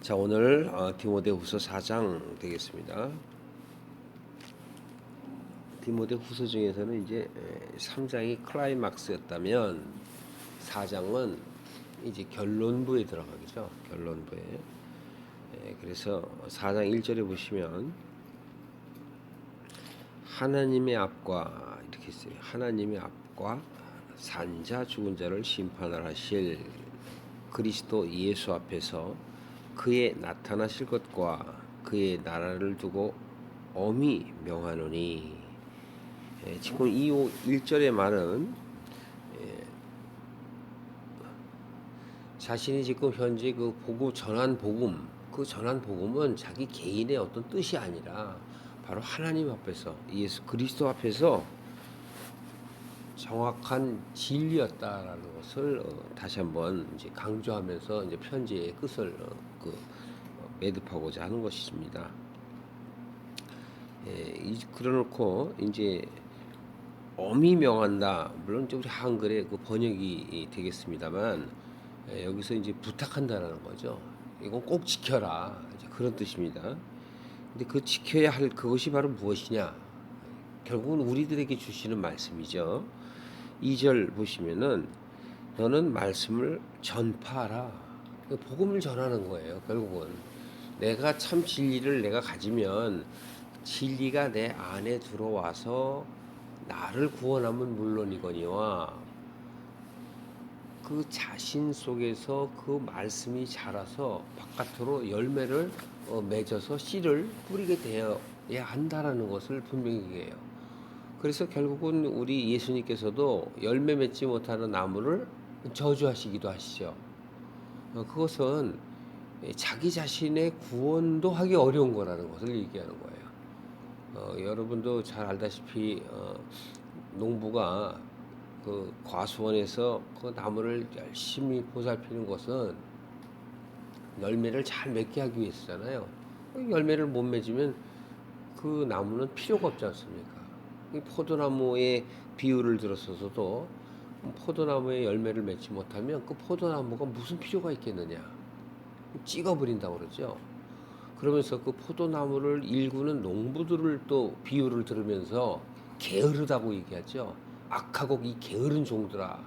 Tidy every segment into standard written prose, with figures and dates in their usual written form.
자, 오늘 디모데후서 4장 되겠습니다. 디모데후서 중에서는 이제 3장이 클라이막스였다면 4장은 이제 결론부에 들어가겠죠. 결론부에. 그래서 4장 1절에 보시면 하나님의 앞과 이렇게 있어요. 하나님의 앞과 산자 죽은 자를 심판을 하실 그리스도 예수 앞에서 그의 나타나실 것과 그의 나라를 두고 엄히 명하노니. 지금 이 1절의 말은 자신이 지금 현재 그 복음 전한 복음, 그 전한 복음은 자기 개인의 어떤 뜻이 아니라 바로 하나님 앞에서 예수 그리스도 앞에서 정확한 진리였다라는 것을 다시 한번 이제 강조하면서 이제 편지의 끝을 매듭하고자 하는 것입니다. 그래놓고 이제 엄히 명한다. 물론 우리 한글의 그 번역이 되겠습니다만 여기서 이제 부탁한다라는 거죠. 이건 꼭 지켜라. 이제 그런 뜻입니다. 근데 그 지켜야 할 그것이 바로 무엇이냐? 결국은 우리들에게 주시는 말씀이죠. 2절 보시면은 너는 말씀을 전파하라. 복음을 전하는 거예요. 결국은 내가 참 진리를 내가 가지면 진리가 내 안에 들어와서 나를 구원하면 물론이거니와 그 자신 속에서 그 말씀이 자라서 바깥으로 열매를 맺어서 씨를 뿌리게 되어야 한다라는 것을 분명히 얘기해요. 그래서 결국은 우리 예수님께서도 열매 맺지 못하는 나무를 저주하시기도 하시죠. 그것은 자기 자신의 구원도 하기 어려운 거라는 것을 얘기하는 거예요. 여러분도 잘 알다시피 농부가 그 과수원에서 그 나무를 열심히 보살피는 것은 열매를 잘 맺게 하기 위해서잖아요. 열매를 못 맺으면 그 나무는 필요가 없지 않습니까? 이 포도나무의 비유를 들었어서도 포도나무의 열매를 맺지 못하면 그 포도나무가 무슨 필요가 있겠느냐? 찍어버린다고 그러죠. 그러면서 그 포도나무를 일구는 농부들을 또 비유를 들으면서 게으르다고 얘기하죠. 악하고 이 게으른 종들아,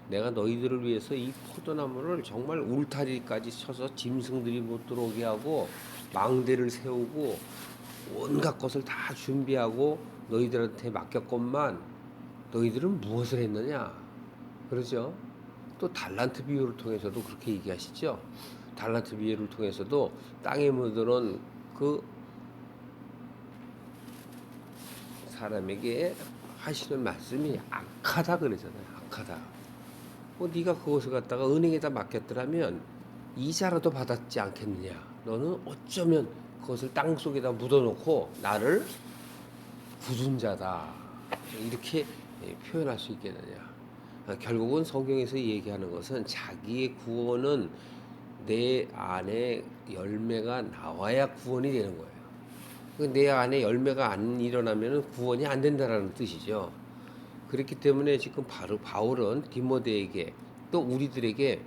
내가 너희들을 위해서 이 포도나무를 정말 울타리까지 쳐서 짐승들이 못 들어오게 하고 망대를 세우고 온갖 것을 다 준비하고 너희들한테 맡겼건만 너희들은 무엇을 했느냐? 그러죠. 또 달란트 비유를 통해서도 그렇게 얘기하시죠. 달란트 비유를 통해서도 땅에 묻어놓은 그 사람에게 하시는 말씀이 악하다 그러잖아요. 악하다. 네가 그것을 갖다가 은행에다 맡겼더라면 이자라도 받았지 않겠느냐. 너는 어쩌면 그것을 땅 속에다 묻어놓고 나를 굳은 자다. 이렇게 표현할 수 있겠느냐. 결국은 성경에서 얘기하는 것은 자기의 구원은 내 안에 열매가 나와야 구원이 되는 거예요. 내 안에 열매가 안 일어나면 구원이 안 된다는 뜻이죠. 그렇기 때문에 지금 바울은 디모데에게 또 우리들에게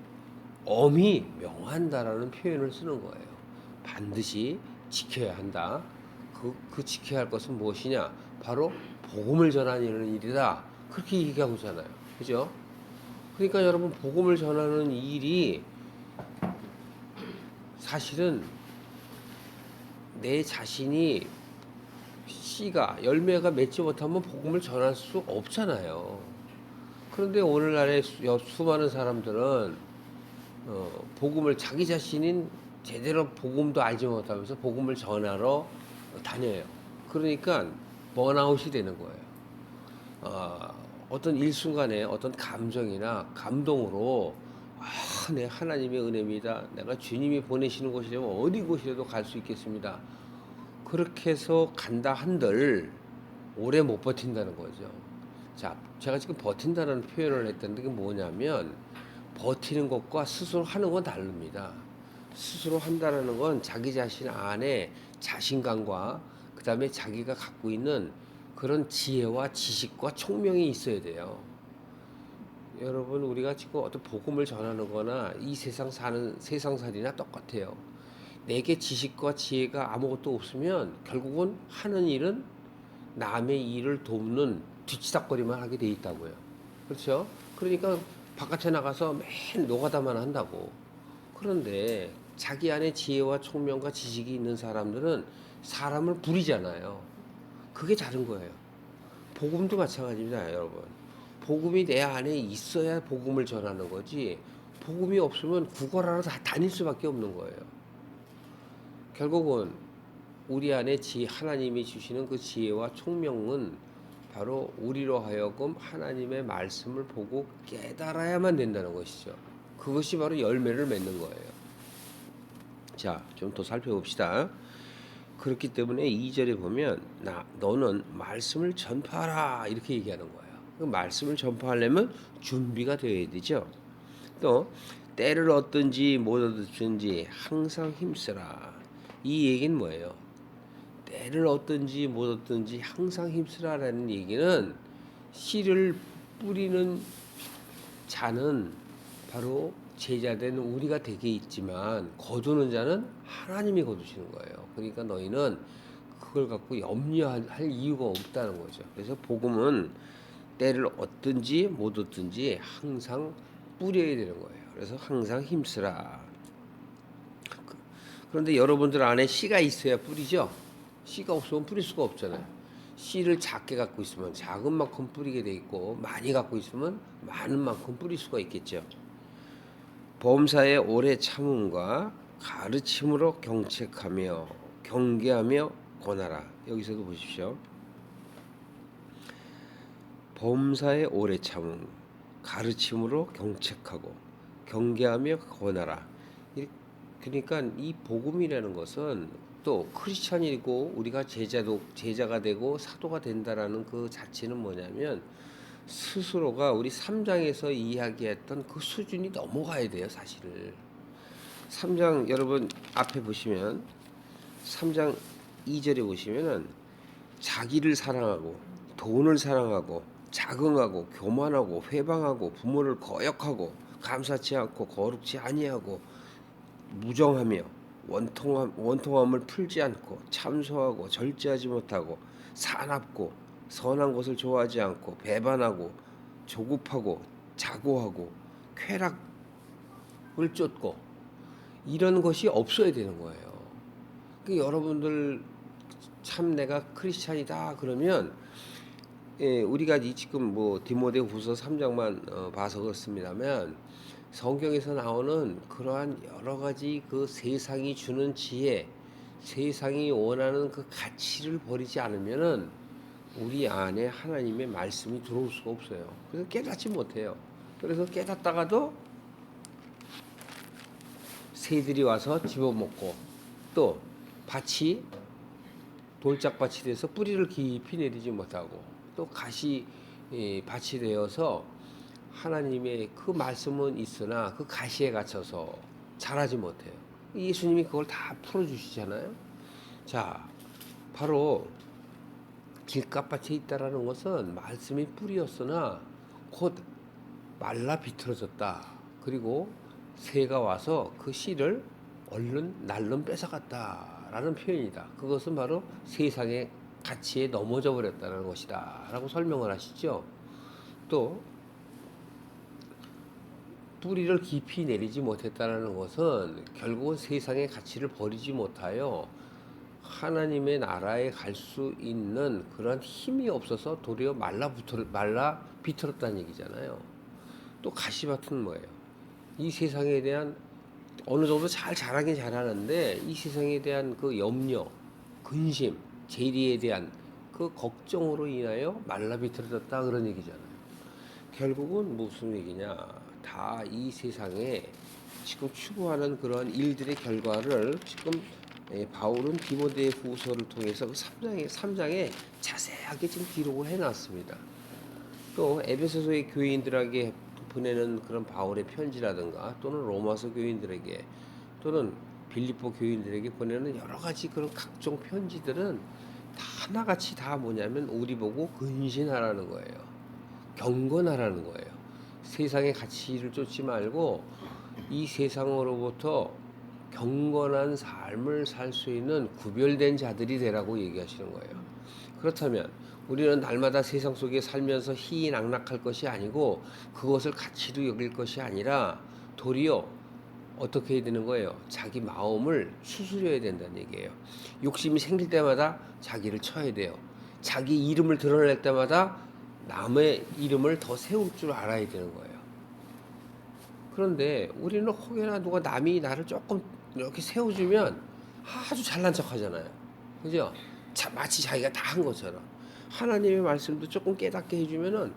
엄히 명한다라는 표현을 쓰는 거예요. 반드시 지켜야 한다. 그 지켜야 할 것은 무엇이냐? 바로 복음을 전하는 일이다. 그렇게 얘기하고잖아요. 그죠? 그러니까 여러분, 복음을 전하는 일이 사실은 내 자신이 씨가 열매가 맺지 못하면 복음을 전할 수 없잖아요. 그런데 오늘날의 수많은 사람들은 복음을 자기 자신인 제대로 복음도 알지 못하면서 복음을 전하러 다녀요. 그러니까 번아웃이 되는 거예요. 어떤 일순간에 어떤 감정이나 감동으로 내 하나님의 은혜입니다. 내가 주님이 보내시는 곳이라면 어디 곳이라도 갈 수 있겠습니다. 그렇게 해서 간다 한들 오래 못 버틴다는 거죠. 자, 제가 지금 버틴다는 표현을 했던 게 뭐냐면 버티는 것과 스스로 하는 건 다릅니다. 스스로 한다는 건 자기 자신 안에 자신감과 그 다음에 자기가 갖고 있는 그런 지혜와 지식과 총명이 있어야 돼요. 여러분, 우리가 지금 어떤 복음을 전하는 거나 이 세상 사는 세상살이나 똑같아요. 내게 지식과 지혜가 아무것도 없으면 결국은 하는 일은 남의 일을 돕는 뒤치다거리만 하게 돼 있다고요. 그렇죠? 그러니까 바깥에 나가서 매일 노가다만 한다고. 그런데 자기 안에 지혜와 총명과 지식이 있는 사람들은 사람을 부리잖아요. 그게 다른 거예요. 복음도 마찬가지입니다, 여러분. 복음이 내 안에 있어야 복음을 전하는 거지. 복음이 없으면 구걸하러 다닐 수밖에 없는 거예요. 결국은 우리 안에 하나님이 주시는 그 지혜와 총명은 바로 우리로 하여금 하나님의 말씀을 보고 깨달아야만 된다는 것이죠. 그것이 바로 열매를 맺는 거예요. 자, 좀 더 살펴봅시다. 그렇기 때문에 2절에 보면 너는 말씀을 전파하라 이렇게 얘기하는 거예요. 그 말씀을 전파하려면 준비가 되어야 되죠. 또 때를 얻든지 못 얻든지 항상 힘쓰라. 이 얘기는 뭐예요? 때를 얻든지 못 얻든지 항상 힘쓰라라는 얘기는 씨를 뿌리는 자는 바로 제자된 우리가 되게 있지만 거두는 자는 하나님이 거두시는 거예요. 그러니까 너희는 그걸 갖고 염려할 이유가 없다는 거죠. 그래서 복음은 때를 얻든지 못 얻든지 항상 뿌려야 되는 거예요. 그래서 항상 힘쓰라. 그런데 여러분들 안에 씨가 있어야 뿌리죠. 씨가 없으면 뿌릴 수가 없잖아요. 씨를 작게 갖고 있으면 작은 만큼 뿌리게 돼 있고 많이 갖고 있으면 많은 만큼 뿌릴 수가 있겠죠. 범사의 오래 참음과 가르침으로 경책하며 경계하며 권하라. 여기서도 보십시오. 범사의 오래 참음, 가르침으로 경책하고 경계하며 권하라. 그러니까 이 복음이라는 것은 또 크리스찬이고 우리가 제자가 되고 사도가 된다라는 그 자체는 뭐냐면 스스로가 우리 3장에서 이야기했던 그 수준이 넘어가야 돼요, 사실을. 3장 여러분 앞에 보시면 3장 2절에 보시면은 자기를 사랑하고 돈을 사랑하고 자긍하고 교만하고 회방하고 부모를 거역하고 감사치 않고 거룩지 아니하고 무정하며 원통함을 풀지 않고 참소하고 절제하지 못하고 사납고 선한 것을 좋아하지 않고 배반하고 조급하고 자고하고 쾌락을 쫓고 이런 것이 없어야 되는 거예요. 그러니까 여러분들 참 내가 크리스찬이다 그러면 우리가 지금 뭐 디모데후서 3장만 봐서 그렇습니다만 성경에서 나오는 그러한 여러 가지 그 세상이 주는 지혜, 세상이 원하는 그 가치를 버리지 않으면은 우리 안에 하나님의 말씀이 들어올 수가 없어요. 그래서 깨닫지 못해요. 그래서 깨닫다가도 새들이 와서 집어먹고 또 밭이 돌짝밭이 돼서 뿌리를 깊이 내리지 못하고 또 밭이 되어서 하나님의 그 말씀은 있으나 그 가시에 갇혀서 자라지 못해요. 예수님이 그걸 다 풀어주시잖아요. 자, 바로 길가밭에 있다라는 것은 말씀이 뿌리였으나 곧 말라 비틀어졌다. 그리고 새가 와서 그 씨를 얼른 날름 뺏어갔다라는 표현이다. 그것은 바로 세상의 가치에 넘어져 버렸다는 것이다 라고 설명을 하시죠. 또 뿌리를 깊이 내리지 못했다는 것은 결국은 세상의 가치를 버리지 못하여 하나님의 나라에 갈 수 있는 그런 힘이 없어서 도리어 말라 비틀었다는 얘기잖아요. 또 가시밭은 뭐예요? 이 세상에 대한 어느 정도 잘 자라긴 잘하는데 이 세상에 대한 그 염려, 근심, 재리에 대한 그 걱정으로 인하여 말라 비틀어졌다 그런 얘기잖아요. 결국은 무슨 얘기냐? 다 이 세상에 지금 추구하는 그런 일들의 결과를 지금 바울은 디모데후서를 통해서 그 3장에 자세하게 지금 기록을 해놨습니다. 또 에베소서의 교인들에게 보내는 그런 바울의 편지라든가 또는 로마서 교인들에게 또는 빌립보 교인들에게 보내는 여러 가지 그런 각종 편지들은 다 하나같이 다 뭐냐면 우리 보고 근신하라는 거예요. 경건하라는 거예요. 세상의 가치를 쫓지 말고 이 세상으로부터 경건한 삶을 살 수 있는 구별된 자들이 되라고 얘기하시는 거예요. 그렇다면 우리는 날마다 세상 속에 살면서 희희낙낙할 것이 아니고 그것을 가치로 여길 것이 아니라 도리어 어떻게 해야 되는 거예요? 자기 마음을 추스려야 된다는 얘기예요. 욕심이 생길 때마다 자기를 쳐야 돼요. 자기 이름을 드러낼 때마다 남의 이름을 더 세울 줄 알아야 되는 거예요. 그런데 우리는 혹여나 누가 남이 나를 조금 이렇게 세워주면 아주 잘난 척 하잖아요. 그죠? 마치 자기가 다 한 것처럼. 하나님의 말씀도 조금 깨닫게 해주면은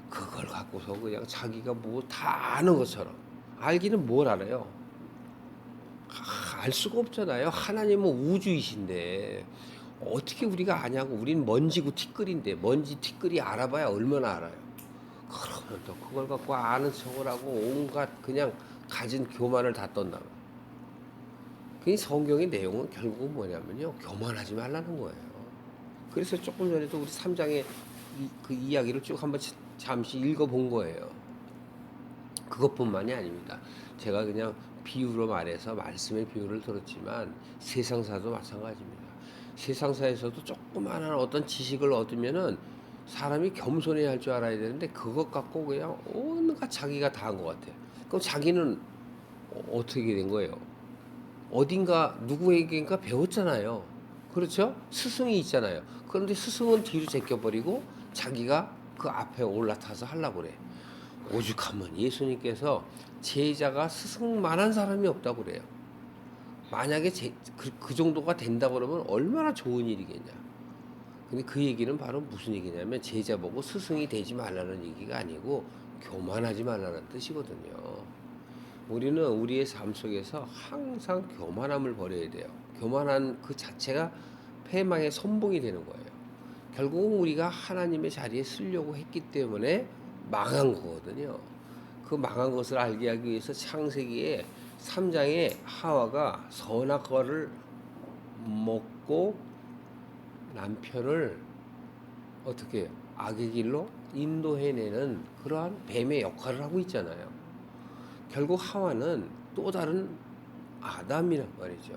그걸 갖고서 그냥 자기가 뭐 다 아는 것처럼. 알기는 뭘 알아요? 알 수가 없잖아요. 하나님은 우주이신데 어떻게 우리가 아냐고. 우린 먼지고 티끌인데 먼지 티끌이 알아봐야 얼마나 알아요. 그러면 또 그걸 갖고 아는 척을 하고 온갖 그냥 가진 교만을 다 떤다. 그 성경의 내용은 결국은 뭐냐면요, 교만하지 말라는 거예요. 그래서 조금 전에도 우리 3장의 그 이야기를 쭉 한번 잠시 읽어본 거예요. 그것뿐만이 아닙니다. 제가 그냥 비유로 말해서 말씀의 비유를 들었지만 세상사도 마찬가지입니다. 세상사에서도 조그마한 어떤 지식을 얻으면은 사람이 겸손해야 할 줄 알아야 되는데 그것 갖고 그냥 온갖 자기가 다 한 것 같아요. 그럼 자기는 어떻게 된 거예요? 어딘가 누구에게인가 배웠잖아요. 그렇죠? 스승이 있잖아요. 그런데 스승은 뒤로 제껴버리고 자기가 그 앞에 올라타서 하려고 그래. 오죽하면 예수님께서 제자가 스승만한 사람이 없다고 그래요. 만약에 그 정도가 된다 그러면 얼마나 좋은 일이겠냐. 근데 그 얘기는 바로 무슨 얘기냐면 제자 보고 스승이 되지 말라는 얘기가 아니고 교만하지 말라는 뜻이거든요. 우리는 우리의 삶 속에서 항상 교만함을 버려야 돼요. 교만한 그 자체가 패망의 선봉이 되는 거예요. 결국은 우리가 하나님의 자리에 쓰려고 했기 때문에 망한 거거든요. 그 망한 것을 알게 하기 위해서 창세기에 3장에 하와가 선악과를 먹고 남편을 어떻게 악의 길로 인도해내는 그러한 뱀의 역할을 하고 있잖아요. 결국 하와는 또 다른 아담이란 말이죠.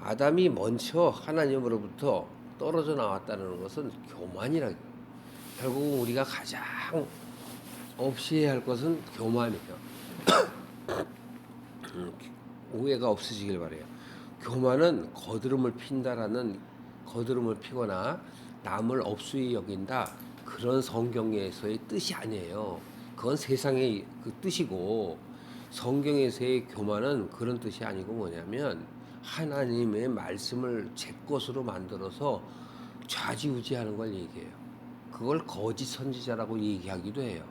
아담이 먼저 하나님으로부터 떨어져 나왔다는 것은 교만이라고. 결국 우리가 가장 없이 해야 할 것은 교만이에요. 오해가 없으시길 바래요. 교만은 거드름을 피거나 남을 업수히 여긴다, 그런 성경에서의 뜻이 아니에요. 그건 세상의 그 뜻이고, 성경에서의 교만은 그런 뜻이 아니고 뭐냐면 하나님의 말씀을 제 것으로 만들어서 좌지우지하는 걸 얘기해요. 그걸 거짓 선지자라고 얘기하기도 해요.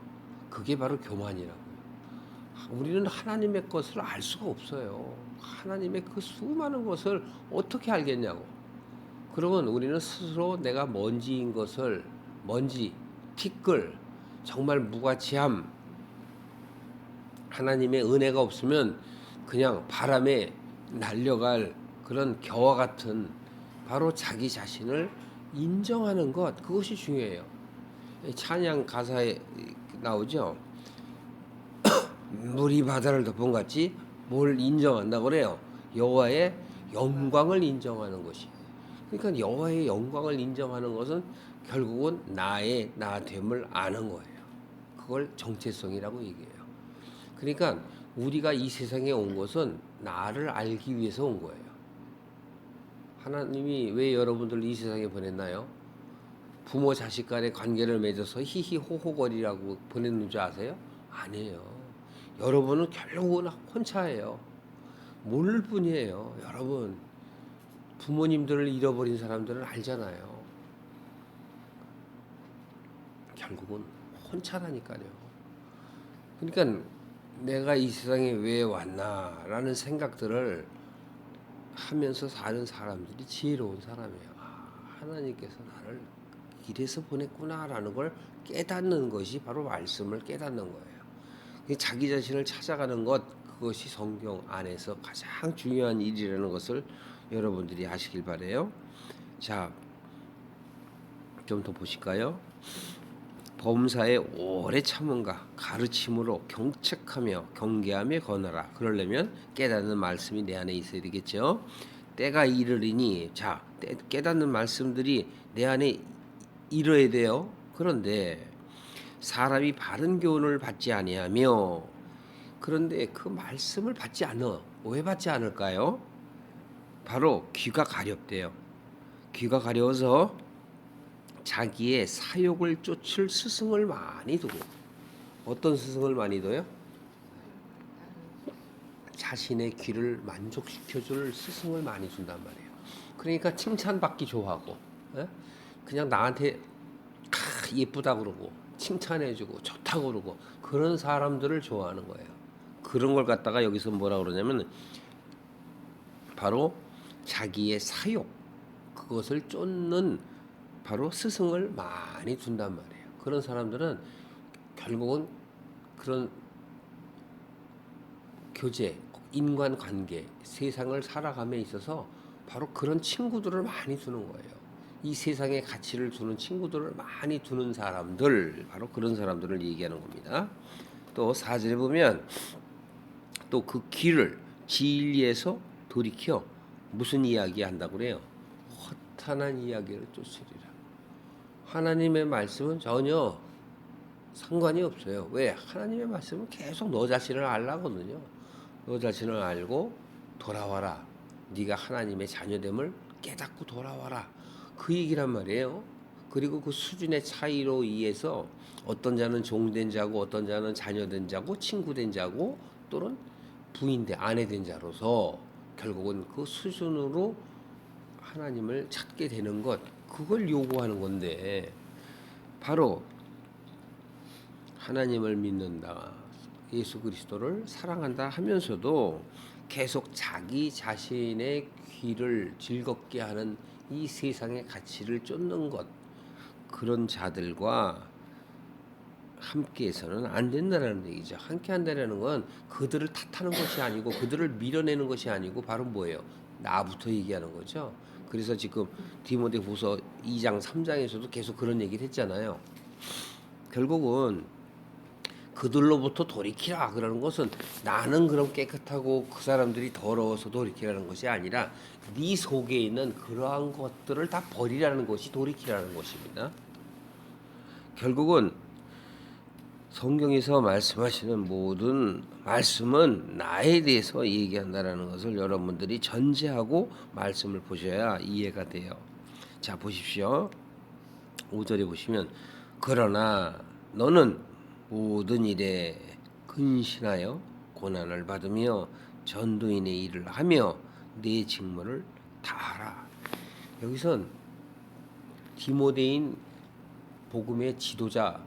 그게 바로 교만이라고요. 우리는 하나님의 것을 알 수가 없어요. 하나님의 그 수많은 것을 어떻게 알겠냐고. 그러면 우리는 스스로 내가 먼지인 것을, 먼지, 티끌, 정말 무가치함, 하나님의 은혜가 없으면 그냥 바람에 날려갈 그런 겨와 같은 바로 자기 자신을 인정하는 것, 그것이 중요해요. 찬양 가사에 나오죠. 물이 바다를 덮은같이 뭘 인정한다고 그래요? 여호와의 영광을 인정하는 것이. 그러니까 여호와의 영광을 인정하는 것은 결국은 나의 나됨을 아는 거예요. 그걸 정체성이라고 얘기해요. 그러니까 우리가 이 세상에 온 것은 나를 알기 위해서 온 거예요. 하나님이 왜 여러분들을 이 세상에 보냈나요? 부모 자식 간의 관계를 맺어서 히히호호거리라고 보냈는 줄 아세요? 아니에요. 여러분은 결국은 혼자예요. 모를 뿐이에요. 여러분, 부모님들을 잃어버린 사람들은 알잖아요. 결국은 혼자라니까요. 그러니까 내가 이 세상에 왜 왔나라는 생각들을 하면서 사는 사람들이 지혜로운 사람이에요. 하나님께서 나를 이래서 보냈구나라는 걸 깨닫는 것이 바로 말씀을 깨닫는 거예요. 자기 자신을 찾아가는 것, 그것이 성경 안에서 가장 중요한 일이라는 것을 여러분들이 아시길 바래요. 자, 좀 더 보실까요? 범사에 오래 참음과 가르침으로 경책하며 경계하며 건하라. 그러려면 깨닫는 말씀이 내 안에 있어야 되겠죠. 때가 이르리니, 자, 깨닫는 말씀들이 내 안에 이뤄야 돼요. 그런데 사람이 바른 교훈을 받지 아니하며, 그런데 그 말씀을 받지 않아. 왜 받지 않을까요? 바로 귀가 가렵대요. 귀가 가려워서 자기의 사욕을 쫓을 스승을 많이 두고. 어떤 스승을 많이 둬요? 자신의 귀를 만족시켜줄 스승을 많이 준단 말이에요. 그러니까 칭찬받기 좋아하고, 예? 그냥 나한테 예쁘다 그러고 칭찬해주고 좋다고 그러고 그런 사람들을 좋아하는 거예요. 그런 걸 갖다가 여기서 뭐라 그러냐면 바로 자기의 사욕, 그것을 쫓는 바로 스승을 많이 둔단 말이에요. 그런 사람들은 결국은 그런 교제, 인간관계, 세상을 살아감에 있어서 바로 그런 친구들을 많이 두는 거예요. 이 세상에 가치를 두는 친구들을 많이 두는 사람들, 바로 그런 사람들을 얘기하는 겁니다. 또 4절에 보면 또 그 길을 진리에서 돌이켜 무슨 이야기 한다고 그래요? 허탄한 이야기를 쫓으리라. 하나님의 말씀은 전혀 상관이 없어요. 왜? 하나님의 말씀은 계속 너 자신을 알라거든요. 너 자신을 알고 돌아와라. 네가 하나님의 자녀됨을 깨닫고 돌아와라. 그 얘기란 말이에요. 그리고 그 수준의 차이로 의해서 어떤 자는 종된 자고 어떤 자는 자녀된 자고 친구된 자고 또는 부인된 아내된 자로서 결국은 그 수준으로 하나님을 찾게 되는 것, 그걸 요구하는 건데 바로 하나님을 믿는다, 예수 그리스도를 사랑한다 하면서도 계속 자기 자신의 귀를 즐겁게 하는 이 세상의 가치를 쫓는 것, 그런 자들과 함께해서는 안 된다는 얘기죠. 함께 한다는 건 그들을 탓하는 것이 아니고 그들을 밀어내는 것이 아니고 바로 뭐예요? 나부터 얘기하는 거죠. 그래서 지금 디모데후서 2장 3장에서도 계속 그런 얘기를 했잖아요. 결국은 그들로부터 돌이키라 그러는 것은 나는 그럼 깨끗하고 그 사람들이 더러워서 돌이키라는 것이 아니라 네 속에 있는 그러한 것들을 다 버리라는 것이 돌이키라는 것입니다. 결국은 성경에서 말씀하시는 모든 말씀은 나에 대해서 얘기한다는 것을 여러분들이 전제하고 말씀을 보셔야 이해가 돼요. 자, 보십시오. 5절에 보시면 그러나 너는 모든 일에 근신하여 고난을 받으며 전도인의 일을 하며 네 직무를 다하라. 여기선 디모데인 복음의 지도자,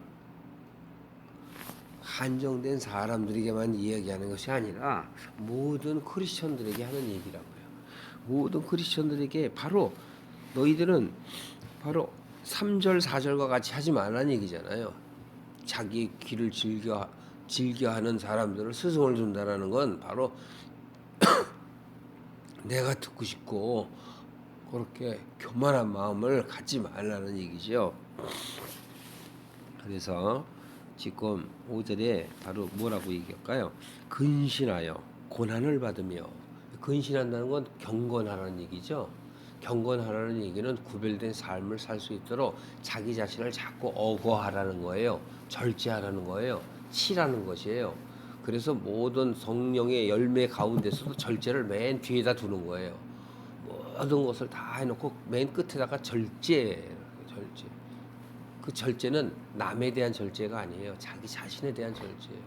한정된 사람들에게만 이야기하는 것이 아니라 모든 크리스천들에게 하는 얘기라고요. 모든 크리스천들에게 바로 너희들은 바로 3절 4절과 같이 하지 말라는 얘기잖아요. 자기 길을 즐겨하는 사람들을 스승을 둔다는 건 바로 내가 듣고 싶고 그렇게 교만한 마음을 갖지 말라는 얘기죠. 그래서 지금 5절에 바로 뭐라고 얘기할까요? 근신하여 고난을 받으며, 근신한다는 건 경건하라는 얘기죠. 경건하라는 얘기는 구별된 삶을 살 수 있도록 자기 자신을 자꾸 억어하라는 거예요. 절제하라는 거예요. 치라는 것이에요. 그래서 모든 성령의 열매 가운데서도 절제를 맨 뒤에다 두는 거예요. 모든 것을 다 해놓고 맨 끝에다가 절제. 그 절제는 남에 대한 절제가 아니에요. 자기 자신에 대한 절제예요.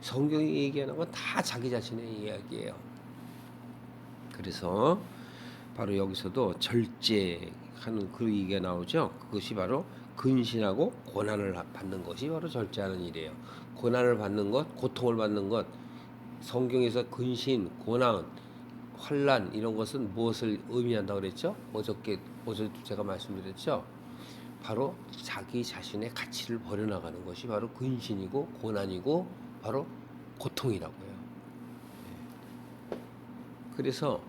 성경이 얘기하는 건 다 자기 자신의 이야기예요. 그래서 바로 여기서도 절제하는 그 얘기가 나오죠. 그것이 바로 근신하고 고난을 받는 것이 바로 절제하는 일이에요. 고난을 받는 것, 고통을 받는 것, 성경에서 근신, 고난, 환난 이런 것은 무엇을 의미한다고 그랬죠? 어제도 제가 말씀드렸죠. 바로 자기 자신의 가치를 버려나가는 것이 바로 근신이고 고난이고 바로 고통이라고요. 그래서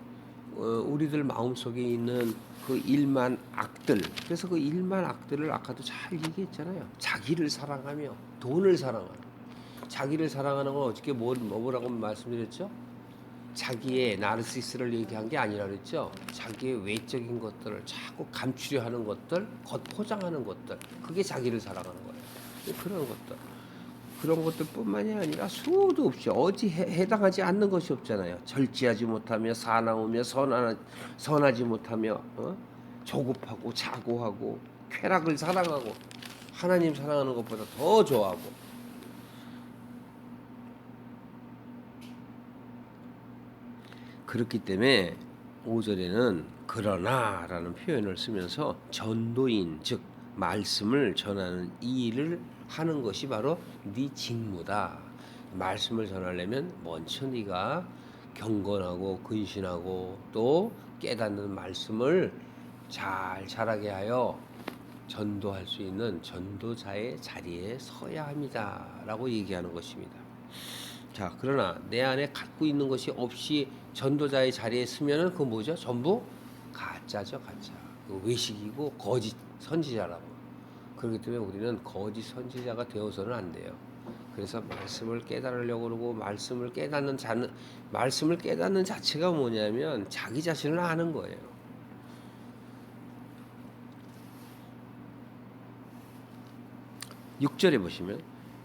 우리들 마음속에 있는 그 일만 악들. 그래서 그 일만 악들을 아까도 잘 얘기했잖아요. 자기를 사랑하며 돈을 사랑하는. 자기를 사랑하는 건 어저께 뭐라고 말씀드렸죠? 자기의 나르시스를 얘기한 게 아니라 그랬죠. 자기의 외적인 것들을 자꾸 감추려 하는 것들, 겉포장하는 것들. 그게 자기를 사랑하는 거예요. 그런 것들. 그런 것들뿐만이 아니라 수도 없이 어디 해당하지 않는 것이 없잖아요. 절제하지 못하며 사나우며 선하지 못하며 조급하고 자고하고 쾌락을 사랑하고 하나님 사랑하는 것보다 더 좋아하고. 그렇기 때문에 5절에는 그러나라는 표현을 쓰면서 전도인 즉 말씀을 전하는 이 일을 하는 것이 바로 네 직무다. 말씀을 전하려면 먼저 네가 경건하고 근신하고 또 깨닫는 말씀을 잘 자라게 하여 전도할 수 있는 전도자의 자리에 서야 합니다라고 얘기하는 것입니다. 자, 그러나 내 안에 갖고 있는 것이 없이 전도자의 자리에 서면은 그 뭐죠? 전부 가짜죠, 가짜. 그 외식이고 거짓 선지자라고. 그렇기 때문에 우리는 거짓 선지자가 되어서는 안 돼요. 그래서 말씀을 깨달으려고 그러고 말씀을 깨닫는 자체가 뭐냐면 자기 자신을 아는 거예요. 6절에 보시면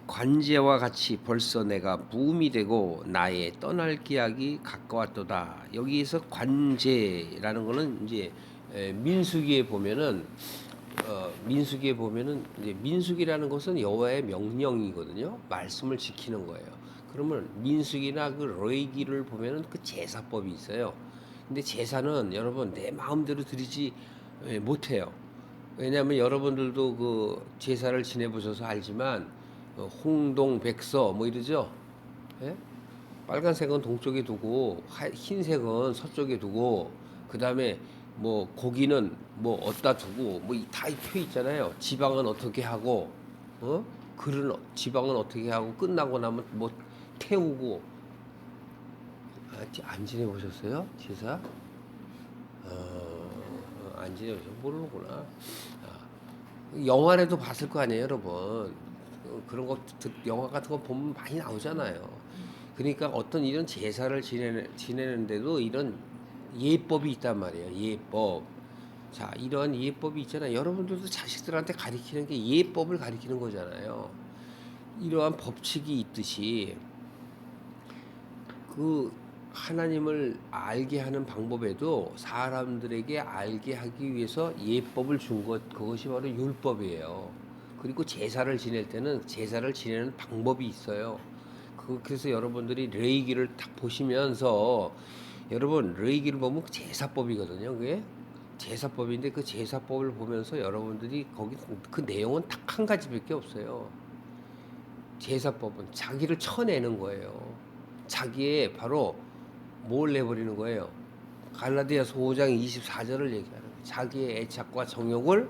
관제와 같이 벌써 내가 부음이 되고 나의 떠날 기약이 가까웠도다. 여기에서 관제라는 거는 이제 민수기에 보면은 이제 민수기라는 것은 여호와의 명령이거든요. 말씀을 지키는 거예요. 그러면 민수기나 그 레위기를 보면은 그 제사법이 있어요. 근데 제사는 여러분 내 마음대로 드리지 못해요. 왜냐하면 여러분들도 그 제사를 지내보셔서 알지만 홍동 백서 뭐 이러죠. 예? 빨간색은 동쪽에 두고 흰색은 서쪽에 두고 그 다음에 뭐 고기는 뭐 어디다 두고 뭐 다 표 있잖아요. 지방은 어떻게 하고 글은 지방은 어떻게 하고 끝나고 나면 뭐 태우고. 안 지내보셨어요? 제사? 안 지내보셔서 모르는구나. 영화라도 봤을 거 아니에요, 여러분. 그런 거 영화 같은 거 보면 많이 나오잖아요. 그러니까 어떤 이런 제사를 지내는데도 이런 예법이 있단 말이에요. 예법. 자, 이런 예법이 있잖아요. 여러분들도 자식들한테 가리키는 게 예법을 가리키는 거잖아요. 이러한 법칙이 있듯이 그 하나님을 알게 하는 방법에도 사람들에게 알게 하기 위해서 예법을 준 것, 그것이 바로 율법이에요. 그리고 제사를 지낼 때는 제사를 지내는 방법이 있어요. 그래서 여러분들이 레위기를 딱 보시면서 여러분 레위기를 보면 제사법이거든요. 그게 제사법인데 그 제사법을 보면서 여러분들이 거기 그 내용은 딱 한 가지밖에 없어요. 제사법은 자기를 쳐내는 거예요. 자기의 바로 뭘 내버리는 거예요. 갈라디아서 5장 24절을 얘기하는 거예요. 자기의 애착과 정욕을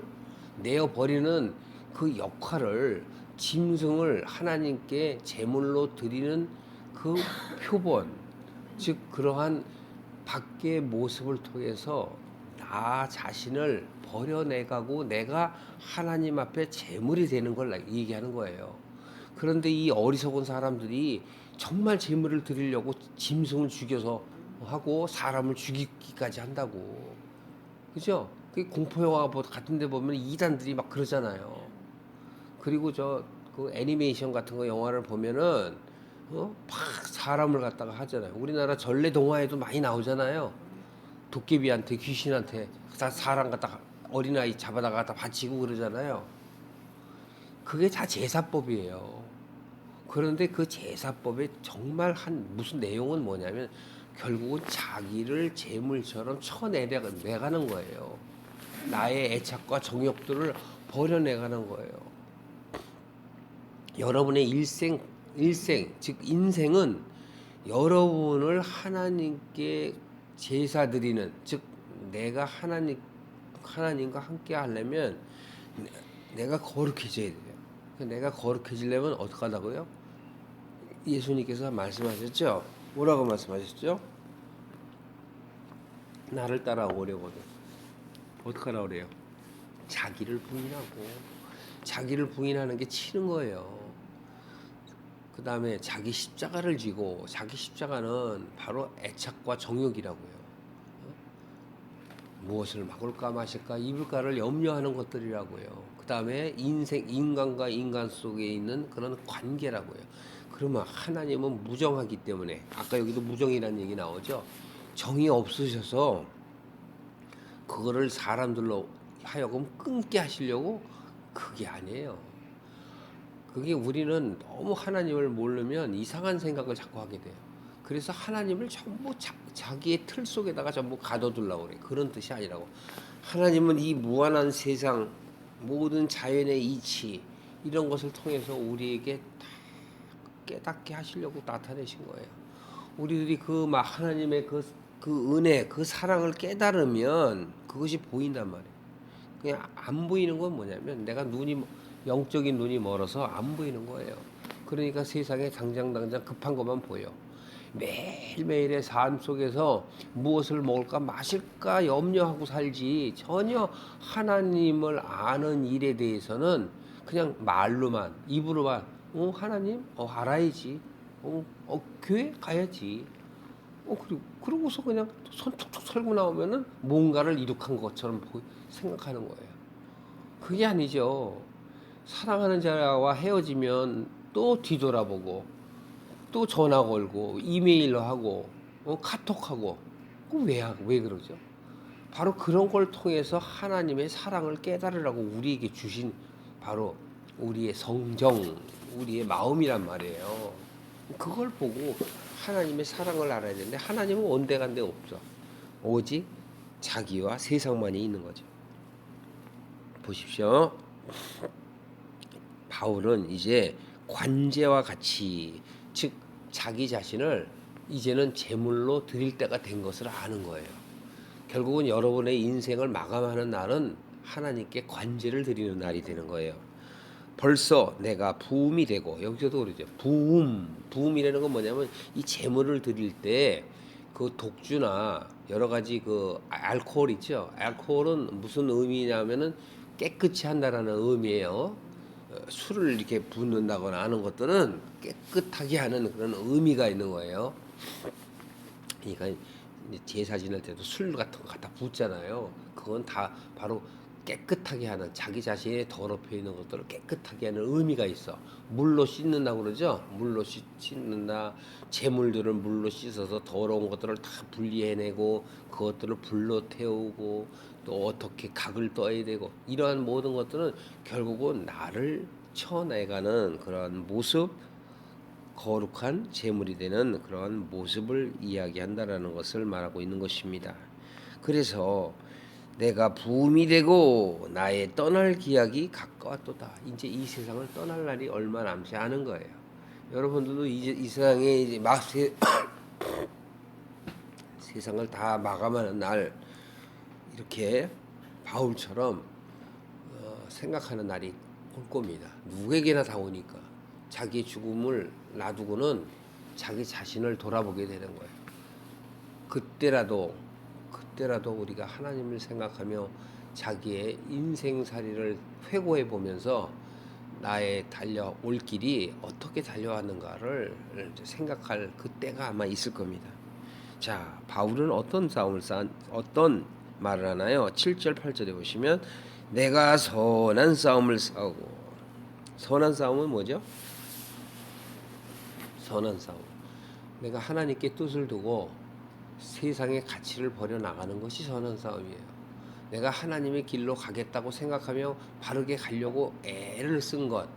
내어버리는 그 역할을 짐승을 하나님께 제물로 드리는 그 표본, 즉 그러한 밖의 모습을 통해서 나 자신을 버려내가고 내가 하나님 앞에 제물이 되는 걸 얘기하는 거예요. 그런데 이 어리석은 사람들이 정말 제물을 드리려고 짐승을 죽여서 하고 사람을 죽이기까지 한다고. 그죠? 그 공포 영화 같은 데 보면 이단들이 막 그러잖아요. 그리고 그 애니메이션 같은 거 영화를 보면은 막 사람을 갖다가 하잖아요. 우리나라 전래 동화에도 많이 나오잖아요. 도깨비한테 귀신한테 사람 갖다가 어린아이 잡아다가 갖다 바치고 그러잖아요. 그게 다 제사법이에요. 그런데 그 제사법에 정말 무슨 내용은 뭐냐면 결국은 자기를 제물처럼 쳐내가는 거예요. 나의 애착과 정욕들을 버려내가는 거예요. 여러분의 일생, 즉 인생은 여러분을 하나님께 제사 드리는, 즉 내가 하나님과 함께 하려면 내가 거룩해져야 돼요. 내가 거룩해지려면 어떻게 하다고요? 예수님께서 말씀하셨죠? 뭐라고 말씀하셨죠? 나를 따라오려거든. 어떡하라 그래요? 자기를 부인하고, 자기를 부인하는 게 치는 거예요. 그 다음에 자기 십자가를 지고, 자기 십자가는 바로 애착과 정욕이라고요. 무엇을 먹을까 마실까 입을까를 염려하는 것들이라고요. 그 다음에 인간과 인간 속에 있는 그런 관계라고요. 그러면 하나님은 무정하기 때문에, 아까 여기도 무정이라는 얘기 나오죠. 정이 없으셔서 그거를 사람들로 하여금 끊게 하시려고, 그게 아니에요. 그게 우리는 너무 하나님을 모르면 이상한 생각을 자꾸 하게 돼요. 그래서 하나님을 전부 자기의 틀 속에다가 전부 가둬두려고 그래. 그런 뜻이 아니라고. 하나님은 이 무한한 세상, 모든 자연의 이치, 이런 것을 통해서 우리에게 다 깨닫게 하시려고 나타내신 거예요. 우리들이 그 막 하나님의 그 은혜, 그 사랑을 깨달으면 그것이 보인단 말이에요. 그냥 안 보이는 건 뭐냐면, 내가 영적인 눈이 멀어서 안 보이는 거예요. 그러니까 세상에 당장 급한 것만 보여. 매일매일의 삶 속에서 무엇을 먹을까 마실까 염려하고 살지, 전혀 하나님을 아는 일에 대해서는 그냥 말로만, 입으로만, 하나님 알아야지, 교회 가야지, 그러고서 그냥 손 툭툭 털고 나오면은 뭔가를 이룩한 것처럼 생각하는 거예요. 그게 아니죠. 사랑하는 자와 헤어지면 또 뒤돌아보고, 또 전화 걸고, 이메일로 하고, 카톡하고, 왜 그러죠? 바로 그런 걸 통해서 하나님의 사랑을 깨달으라고 우리에게 주신 바로 우리의 성정, 우리의 마음이란 말이에요. 그걸 보고 하나님의 사랑을 알아야 되는데, 하나님은 온데간데 없죠. 오직 자기와 세상만이 있는 거죠. 보십시오. 바울은 이제 관제와 같이, 즉 자기 자신을 이제는 제물로 드릴 때가 된 것을 아는 거예요. 결국은 여러분의 인생을 마감하는 날은 하나님께 관제를 드리는 날이 되는 거예요. 벌써 내가 부음이 되고, 여기서도 그러죠. 부음이라는 건 뭐냐면, 이 제물을 드릴 때 그 독주나 여러 가지 그 알코올 있죠. 알코올은 무슨 의미냐면은 깨끗이 한다라는 의미예요. 술을 이렇게 붓는다거나 하는 것들은 깨끗하게 하는 그런 의미가 있는 거예요. 그러니까 제사 지낼 때도 술 같은 거 갖다 붓잖아요. 그건 다 바로 깨끗하게 하는, 자기 자신의 더럽혀 있는 것들을 깨끗하게 하는 의미가 있어. 물로 씻는다고 그러죠. 물로 씻는다. 재물들을 물로 씻어서 더러운 것들을 다 분리해내고, 그것들을 불로 태우고, 또 어떻게 각을 떠야 되고, 이러한 모든 것들은 결국은 나를 쳐내가는 그런 모습, 거룩한 제물이 되는 그런 모습을 이야기한다라는 것을 말하고 있는 것입니다. 그래서 내가 부음이 되고 나의 떠날 기약이 가까웠도다. 이제 이 세상을 떠날 날이 얼마 남지 않은 거예요. 여러분들도 이제 이 세상에 이제 세상을 다 마감하는 날, 이렇게 바울처럼 생각하는 날이 올 겁니다. 누구에게나 다 오니까. 자기 죽음을 놔두고는 자기 자신을 돌아보게 되는 거예요. 그때라도 우리가 하나님을 생각하며 자기의 인생살이를 회고해 보면서 나의 달려올 길이 어떻게 달려왔는가를 생각할 그때가 아마 있을 겁니다. 자, 바울은 어떤 말을 하나요? 7절 8절에 보시면, 내가 선한 싸움을 싸우고. 선한 싸움은 뭐죠? 선한 싸움. 내가 하나님께 뜻을 두고 세상의 가치를 버려나가는 것이 선한 싸움이에요. 내가 하나님의 길로 가겠다고 생각하며 바르게 가려고 애를 쓴 것,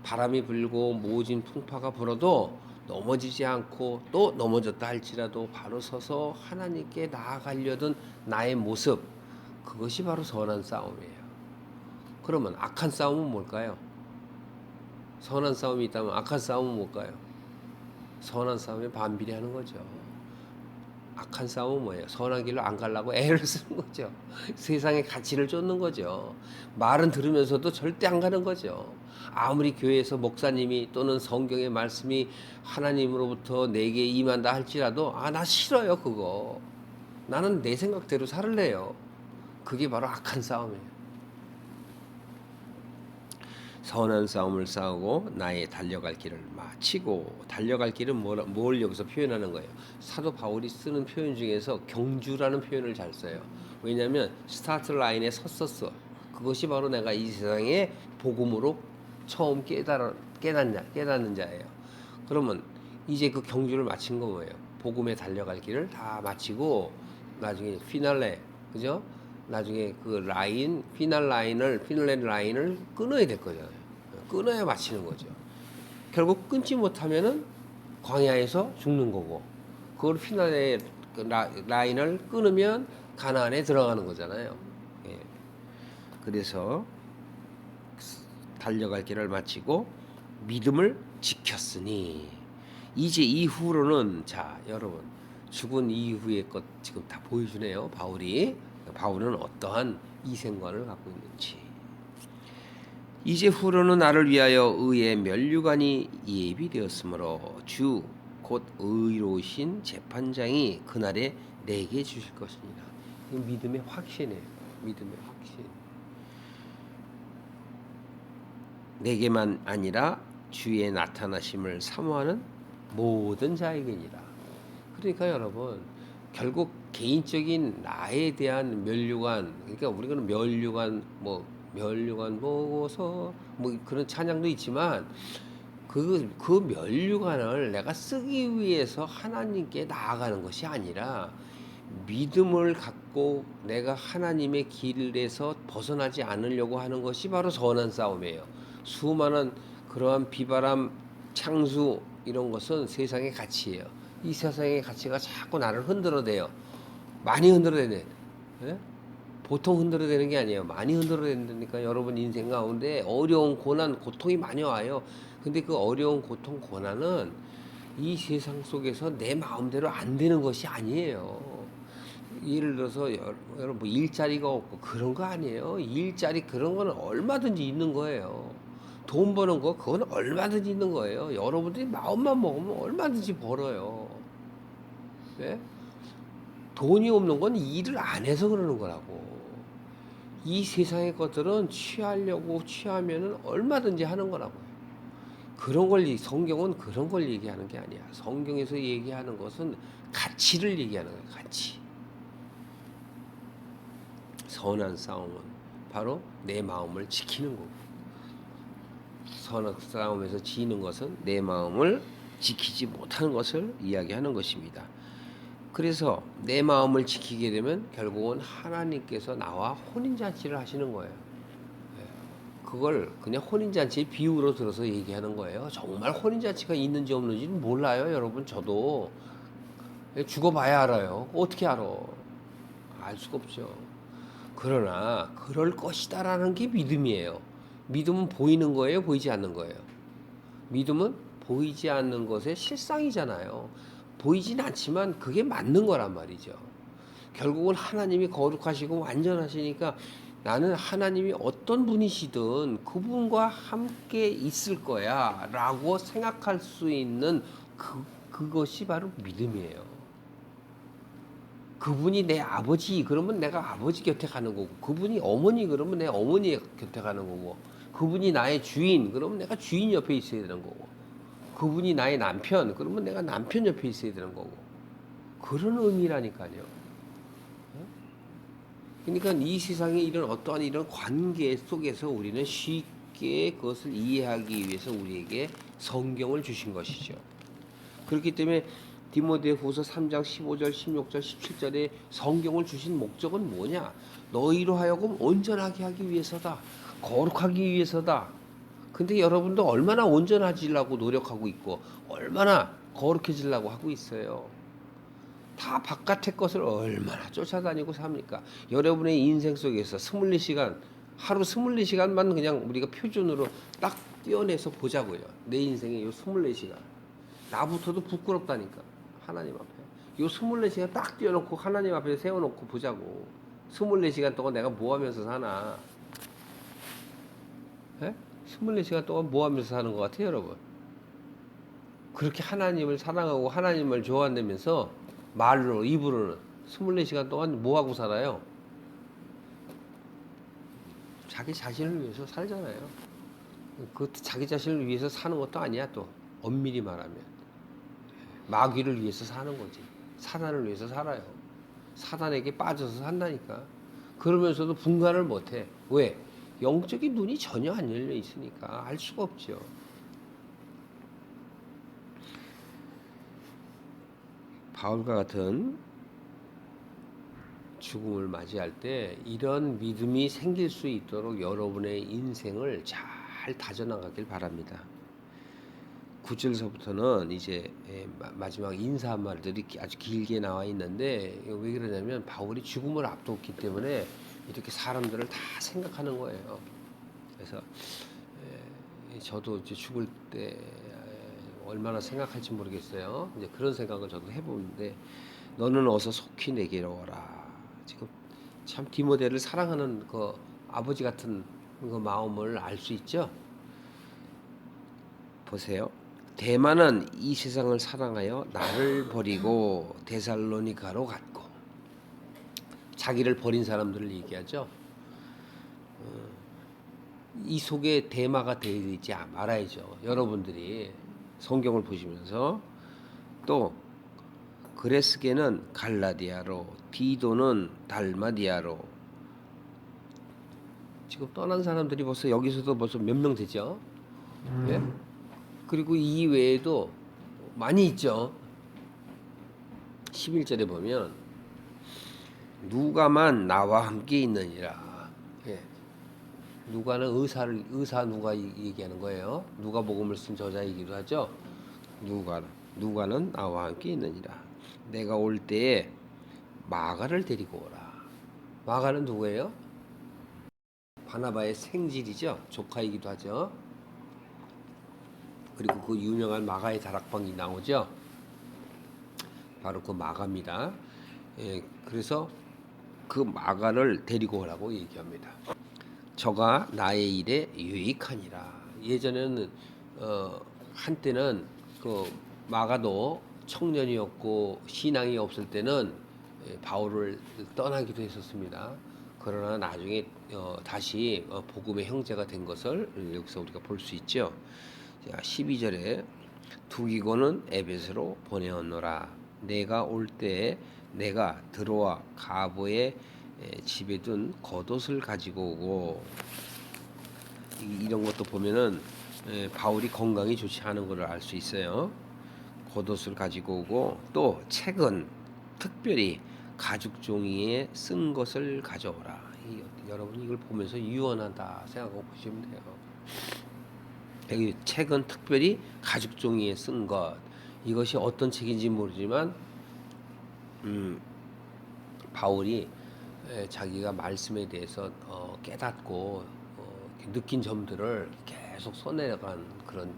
바람이 불고 모진 풍파가 불어도 넘어지지 않고, 또 넘어졌다 할지라도 바로 서서 하나님께 나아가려던 나의 모습, 그것이 바로 선한 싸움이에요. 그러면 악한 싸움은 뭘까요? 선한 싸움이 있다면 악한 싸움은 뭘까요? 선한 싸움에 반비례 하는 거죠. 악한 싸움은 뭐예요? 선한 길로 안 가려고 애를 쓰는 거죠. 세상의 가치를 쫓는 거죠. 말은 들으면서도 절대 안 가는 거죠. 아무리 교회에서 목사님이 또는 성경의 말씀이 하나님으로부터 내게 임한다 할지라도, 나 싫어요 그거. 나는 내 생각대로 살래요. 그게 바로 악한 싸움이에요. 선한 싸움을 싸우고 나의 달려갈 길을 마치고, 달려갈 길은 뭘 여기서 표현하는 거예요. 사도 바울이 쓰는 표현 중에서 경주라는 표현을 잘 써요. 왜냐하면 스타트 라인에 섰었어. 그것이 바로 내가 이 세상에 복음으로 처음 깨닫는 자예요. 그러면 이제 그 경주를 마친 거 뭐예요? 복음에 달려갈 길을 다 마치고 나중에 피날레, 그죠? 나중에 그 피날레 라인을 끊어야 될 거잖아요. 끊어야 마치는 거죠. 결국 끊지 못하면은 광야에서 죽는 거고, 그걸 피날레 라인을 끊으면 가나안에 들어가는 거잖아요. 예. 그래서 달려갈 길을 마치고 믿음을 지켰으니, 이제 이후로는, 자 여러분, 죽은 이후의 것 지금 다 보여주네요. 바울은 어떠한 이생관을 갖고 있는지. 이제 후로는 나를 위하여 의의 면류관이 예비되었으므로 주 곧 의로우신 재판장이 그날에 내게 주실 것이니라. 믿음의 확신이에요. 믿음의 확신. 내게만 아니라 주의 나타나심을 사모하는 모든 자에게니라. 그러니까 여러분, 결국 개인적인 나에 대한 면류관, 그러니까 우리가 면류관 보고서 뭐 그런 찬양도 있지만, 그 면류관을 내가 쓰기 위해서 하나님께 나아가는 것이 아니라 믿음을 갖고 내가 하나님의 길에서 벗어나지 않으려고 하는 것이 바로 선한 싸움이에요. 수많은 그러한 비바람, 창수 이런 것은 세상의 가치예요. 이 세상의 가치가 자꾸 나를 흔들어대요. 많이 흔들어대네. 예? 보통 흔들어대는 게 아니에요. 많이 흔들어댄다니까. 여러분 인생 가운데 어려운 고난, 고통이 많이 와요. 근데 그 어려운 고통, 고난은 이 세상 속에서 내 마음대로 안 되는 것이 아니에요. 예를 들어서 여러분 뭐 일자리가 없고 그런 거 아니에요. 일자리 그런 거는 얼마든지 있는 거예요. 돈 버는 거 그건 얼마든지 있는 거예요. 여러분들이 마음만 먹으면 얼마든지 벌어요. 네? 돈이 없는 건 일을 안 해서 그러는 거라고. 이 세상의 것들은 취하면은 얼마든지 하는 거라고요. 성경은 그런 걸 얘기하는 게 아니야. 성경에서 얘기하는 것은 가치를 얘기하는 거야, 가치. 선한 싸움은 바로 내 마음을 지키는 거고, 선한 싸움에서 지는 것은 내 마음을 지키지 못하는 것을 이야기하는 것입니다. 그래서 내 마음을 지키게 되면 결국은 하나님께서 나와 혼인잔치를 하시는 거예요. 그걸 그냥 혼인잔치의 비유로 들어서 얘기하는 거예요. 정말 혼인잔치가 있는지 없는지는 몰라요, 여러분. 저도 죽어봐야 알아요. 어떻게 알아? 알 수가 없죠. 그러나 그럴 것이다라는 게 믿음이에요. 믿음은 보이는 거예요, 보이지 않는 거예요? 믿음은 보이지 않는 것의 실상이잖아요. 보이진 않지만 그게 맞는 거란 말이죠. 결국은 하나님이 거룩하시고 완전하시니까 나는 하나님이 어떤 분이시든 그분과 함께 있을 거야 라고 생각할 수 있는 그것이 바로 믿음이에요. 그분이 내 아버지 그러면 내가 아버지 곁에 가는 거고, 그분이 어머니 그러면 내 어머니 곁에 가는 거고, 그분이 나의 주인 그러면 내가 주인 옆에 있어야 되는 거고, 그분이 나의 남편 그러면 내가 남편 옆에 있어야 되는 거고, 그런 의미라니까요. 그러니까 이 세상에 이런 어떠한 이런 관계 속에서 우리는 쉽게 그것을 이해하기 위해서 우리에게 성경을 주신 것이죠. 그렇기 때문에 디모데후서 3장 15절, 16절, 17절에 성경을 주신 목적은 뭐냐? 너희로 하여금 온전하게 하기 위해서다. 거룩하기 위해서다. 근데 여러분도 얼마나 온전해지려고 노력하고 있고 얼마나 거룩해지려고 하고 있어요. 다 바깥의 것을 얼마나 쫓아다니고 삽니까? 여러분의 인생 속에서 24시간, 하루 24시간만 그냥 우리가 표준으로 딱 떼어내서 보자고요. 내 인생의 요 24시간. 나부터도 부끄럽다니까. 하나님 앞에. 요 24시간 딱 떼어놓고 하나님 앞에 세워놓고 보자고. 24시간 동안 내가 뭐 하면서 사나? 예? 24시간 동안 뭐 하면서 사는 것 같아요, 여러분? 그렇게 하나님을 사랑하고 하나님을 좋아한다면서 말로, 입으로는 24시간 동안 뭐 하고 살아요? 자기 자신을 위해서 살잖아요. 그것도 자기 자신을 위해서 사는 것도 아니야. 또 엄밀히 말하면 마귀를 위해서 사는 거지. 사단을 위해서 살아요. 사단에게 빠져서 산다니까. 그러면서도 분간을 못해. 왜? 영적인 눈이 전혀 안 열려 있으니까 알 수가 없죠. 바울과 같은 죽음을 맞이할 때 이런 믿음이 생길 수 있도록 여러분의 인생을 잘 다져나가길 바랍니다. 9절서부터는 이제 마지막 인사 말들이 아주 길게 나와 있는데 왜 그러냐면 바울이 죽음을 앞뒀기 때문에 이렇게 사람들을 다 생각하는 거예요. 그래서 저도 이제 죽을 때 얼마나 생각할지 모르겠어요. 이제 그런 생각을 저도 해보는데 너는 어서 속히 내게로 오라. 지금 참 디모데를 사랑하는 그 아버지 같은 그 마음을 알 수 있죠. 보세요. 대만은 이 세상을 사랑하여 나를 버리고 데살로니가로 갔고, 자기를 버린 사람들을 얘기하죠. 이 속에 대마가 되어 있지 말아야죠. 여러분들이 성경을 보시면서 또 그레스게는 갈라디아로, 디도는 달마디아로. 지금 떠난 사람들이 벌써 여기서도 벌써 몇 명 되죠. 예? 그리고 이 외에도 많이 있죠. 11절에 보면 누가만 나와 함께 있느니라. 예. 누가는 의사 누가 얘기하는 거예요. 누가복음을 쓴 저자이기도 하죠. 누가는 나와 함께 있느니라. 내가 올 때에 마가를 데리고 오라. 마가는 누구예요? 바나바의 생질이죠. 조카이기도 하죠. 그리고 그 유명한 마가의 다락방이 나오죠. 바로 그 마가입니다. 예, 그래서 그 마가를 데리고 오라고 얘기합니다. 저가 나의 일에 유익하니라. 예전에는 한때는 그 마가도 청년이었고 신앙이 없을 때는 바울을 떠나기도 했었습니다. 그러나 나중에 다시 복음의 형제가 된 것을 여기서 우리가 볼 수 있죠. 자, 12절에 두기고는 에베소로 보내었노라. 내가 올 때에 내가 들어와 가보의 집에 둔 겉옷을 가지고 오고. 이런 것도 보면은 바울이 건강이 좋지 않은 것을 알 수 있어요. 겉옷을 가지고 오고 또 책은 특별히 가죽 종이에 쓴 것을 가져오라. 여러분 이걸 보면서 유언하다 생각하고 보시면 돼요. 여기 책은 특별히 가죽 종이에 쓴 것. 이것이 어떤 책인지 모르지만 바울이 자기가 말씀에 대해서 깨닫고 느낀 점들을 계속 써내려간 그런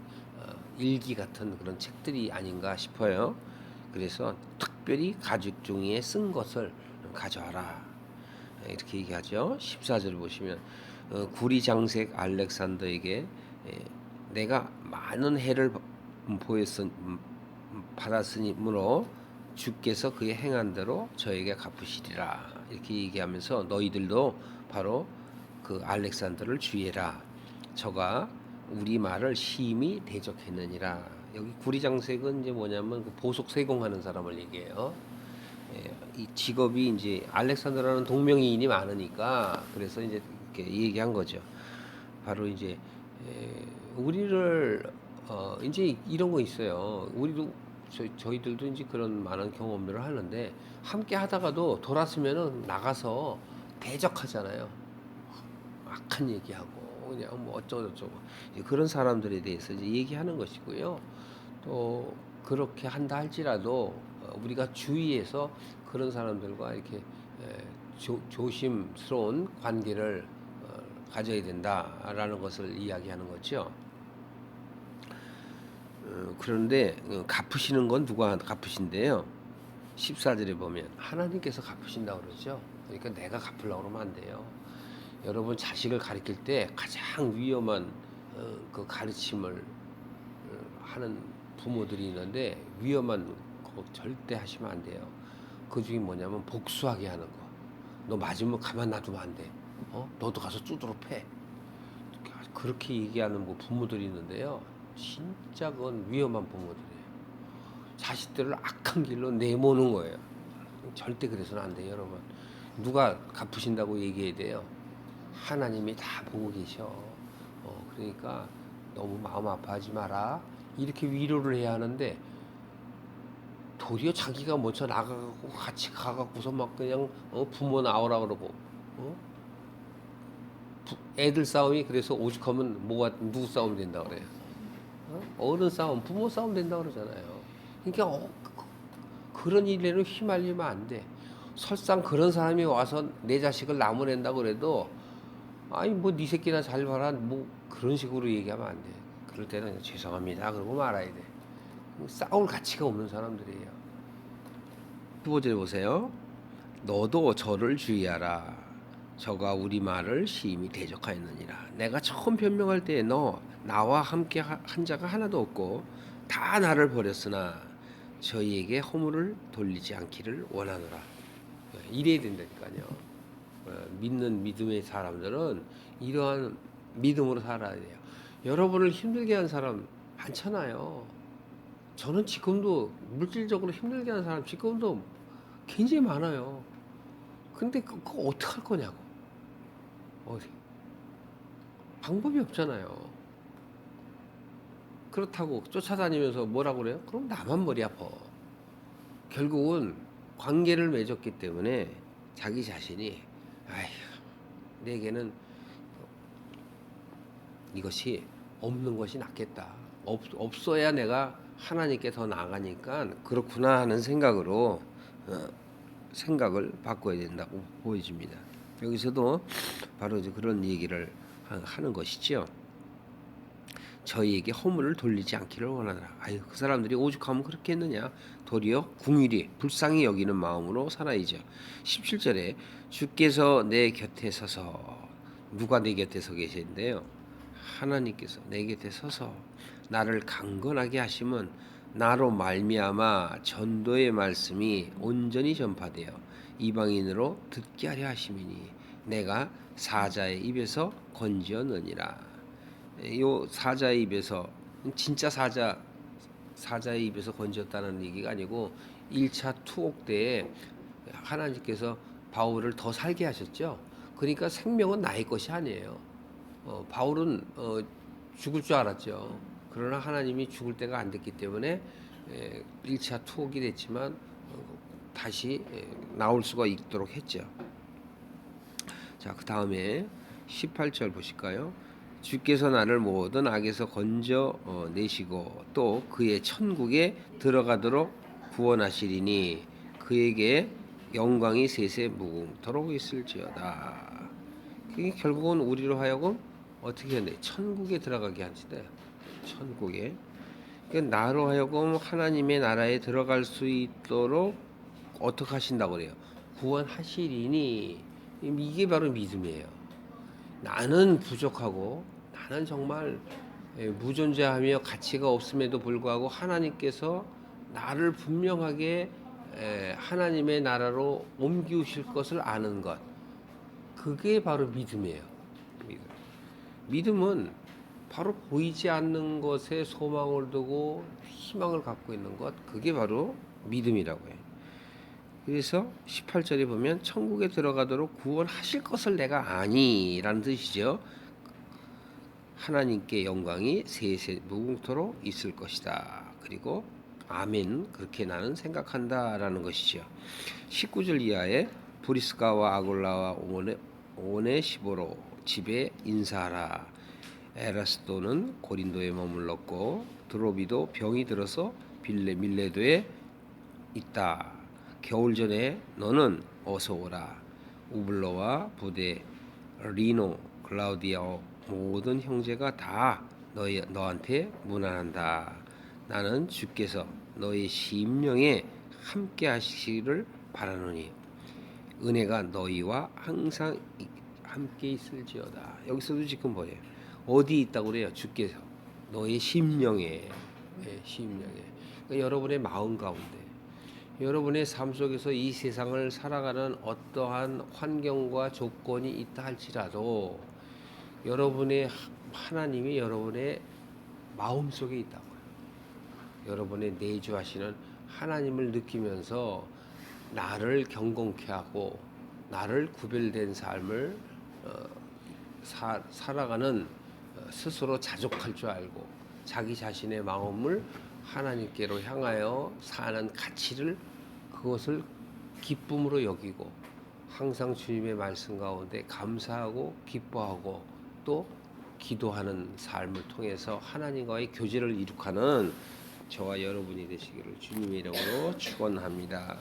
일기 같은 그런 책들이 아닌가 싶어요. 그래서 특별히 가죽 종이에 쓴 것을 가져와라. 이렇게 얘기하죠. 14절 보시면 구리장색 알렉산더에게 내가 많은 해를 받았으므로 주께서 그의 행한 대로 저에게 갚으시리라. 이렇게 얘기하면서 너희들도 바로 그 알렉산더를 주의해라. 저가 우리 말을 심히 대적했느니라. 여기 구리장색은 이제 뭐냐면 그 보석 세공하는 사람을 얘기해요. 이 직업이 이제 알렉산더라는 동명이인이 많으니까 그래서 이제 이렇게 얘기한 거죠. 바로 이제 우리를 이제 이런 거 있어요. 우리도 저희들도 이제 그런 많은 경험들을 하는데 함께 하다가도 돌았으면은 나가서 대적하잖아요. 악한 얘기하고 그냥 뭐 어쩌고저쩌고 그런 사람들에 대해서 이제 얘기하는 것이고요. 또 그렇게 한다 할지라도 우리가 주의해서 그런 사람들과 이렇게 조심스러운 관계를 가져야 된다라는 것을 이야기하는 거죠. 그런데 갚으시는 건 누가 갚으신대요? 14절에 보면 하나님께서 갚으신다고 그러죠. 그러니까 내가 갚으려고 그러면 안 돼요. 여러분 자식을 가르칠 때 가장 위험한 그 가르침을 하는 부모들이 있는데 위험한 거 절대 하시면 안 돼요. 그 중에 뭐냐면 복수하게 하는 거. 너 맞으면 가만 놔두면 안 돼. 너도 가서 두드러 패. 그렇게 얘기하는 뭐 부모들이 있는데요. 진짜 그건 위험한 부모들이에요. 자식들을 악한 길로 내모는 거예요. 절대 그래서는 안 돼요, 여러분. 누가 갚으신다고 얘기해야 돼요. 하나님이 다 보고 계셔. 그러니까 너무 마음 아파하지 마라. 이렇게 위로를 해야 하는데 도리어 자기가 먼저 나가고 같이 가갖고서 막 그냥 부모 나오라 그러고 애들 싸움이 그래서 오죽하면 뭐가 누구 싸움 된다 그래요. 어른 싸움, 부모 싸움 된다 그러잖아요. 그러니까 그런 일에는 휘말리면 안 돼. 설상 그런 사람이 와서 내 자식을 나무랜다고 그래도 아니 뭐 네 새끼나 잘 봐라 뭐 그런 식으로 얘기하면 안 돼. 그럴 때는 그냥 죄송합니다 그러고 말아야 돼. 싸울 가치가 없는 사람들이에요. 두 번째 보세요. 너도 저를 주의하라. 저가 우리 말을 심히 대적하였느니라. 내가 처음 변명할 때에 너 나와 함께 한 자가 하나도 없고 다 나를 버렸으나 저희에게 허물을 돌리지 않기를 원하노라. 이래야 된다니까요. 믿는 믿음의 사람들은 이러한 믿음으로 살아야 돼요. 여러분을 힘들게 한 사람 많잖아요. 저는 지금도 물질적으로 힘들게 한 사람 지금도 굉장히 많아요. 근데 그거 어떡할 거냐고. 어디 방법이 없잖아요. 그렇다고 쫓아다니면서 뭐라고 그래요? 그럼 나만 머리 아파. 결국은 관계를 맺었기 때문에 자기 자신이 아휴 내게는 이것이 없는 것이 낫겠다. 없어야 내가 하나님께 더 나아가니까 그렇구나 하는 생각으로 생각을 바꿔야 된다고 보여집니다. 여기서도 바로 이제 그런 얘기를 하는 것이죠. 저희에게 허물을 돌리지 않기를 원하노라. 아유 그 사람들이 오죽하면 그렇게 했느냐. 도리어 궁일이 불쌍히 여기는 마음으로 살아야죠. 17절에 주께서 내 곁에 서서 누가 내 곁에 서 계시는데요. 하나님께서 내 곁에 서서 나를 강건하게 하시면 나로 말미암아 전도의 말씀이 온전히 전파되어 이방인으로 듣게 하려 하심이니 내가 사자의 입에서 건지었느니라. 요 사자의 입에서 진짜 사자의 입에서 건졌다는 얘기가 아니고 1차 투옥 때에 하나님께서 바울을 더 살게 하셨죠. 그러니까 생명은 나의 것이 아니에요. 바울은 죽을 줄 알았죠. 그러나 하나님이 죽을 때가 안 됐기 때문에 1차 투옥이 됐지만 다시 나올 수가 있도록 했죠. 자, 그 다음에 18절 보실까요? 주께서 나를 모든 악에서 건져 내시고 또 그의 천국에 들어가도록 구원하시리니 그에게 영광이 세세 무궁토록 있을지어다. 그게 결국은 우리로 하여금 어떻게 하네? 천국에 들어가게 하시대. 천국에. 그러니까 나로 하여금 하나님의 나라에 들어갈 수 있도록 어떻게 하신다고 그래요? 구원하시리니. 이게 바로 믿음이에요. 나는 부족하고 나는 정말 무존재하며 가치가 없음에도 불구하고 하나님께서 나를 분명하게 하나님의 나라로 옮기실 것을 아는 것. 그게 바로 믿음이에요. 믿음은 바로 보이지 않는 것에 소망을 두고 희망을 갖고 있는 것. 그게 바로 믿음이라고 해요. 그래서 18절에 보면 천국에 들어가도록 구원하실 것을 내가 아니라는 뜻이죠. 하나님께 영광이 세세 무궁토록 있을 것이다. 그리고 아멘 그렇게 나는 생각한다라는 것이죠. 19절 이하에 브리스가와 아골라와 오네시보로 집에 인사하라. 에라스도는 고린도에 머물렀고 드로비도 병이 들어서 밀레도에 있다. 겨울 전에 너는 어서 오라. 우블로와 부데 리노 클라우디아 모든 형제가 다 너한테 문안한다. 나는 주께서 너의 심령에 함께 하시기를 바라노니 은혜가 너희와 항상 함께 있을지어다. 여기서도 지금 뭐예요? 어디 있다고 그래요? 주께서 너의 심령에. 그러니까 여러분의 마음 가운데 여러분의 삶 속에서 이 세상을 살아가는 어떠한 환경과 조건이 있다 할지라도 여러분의 하나님이 여러분의 마음 속에 있다고요. 여러분의 내주하시는 하나님을 느끼면서 나를 경건케 하고 나를 구별된 삶을 살아가는 스스로 자족할 줄 알고 자기 자신의 마음을 하나님께로 향하여 사는 가치를 그것을 기쁨으로 여기고 항상 주님의 말씀 가운데 감사하고 기뻐하고 또 기도하는 삶을 통해서 하나님과의 교제를 이룩하는 저와 여러분이 되시기를 주님의 이름으로 축원합니다.